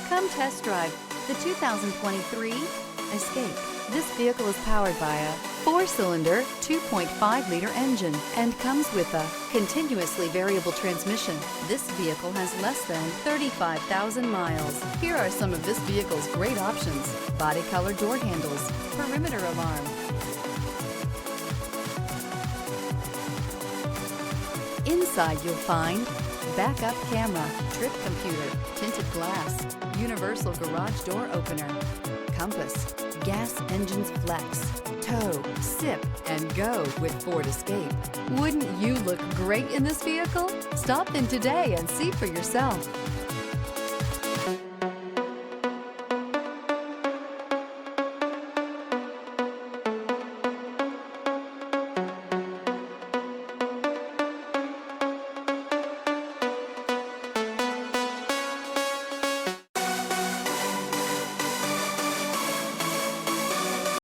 Come test drive the 2023 Escape. This vehicle is powered by a 4-cylinder, 2.5-liter engine and comes with a continuously variable transmission. This vehicle has less than 35,000 miles. Here are some of this vehicle's great options: body color door handles, perimeter alarm, inside you'll find backup camera, trip computer, tinted glass, universal garage door opener, compass, gas engines flex, tow, sip, and go with Ford Escape. Wouldn't you look great in this vehicle? Stop in today and see for yourself.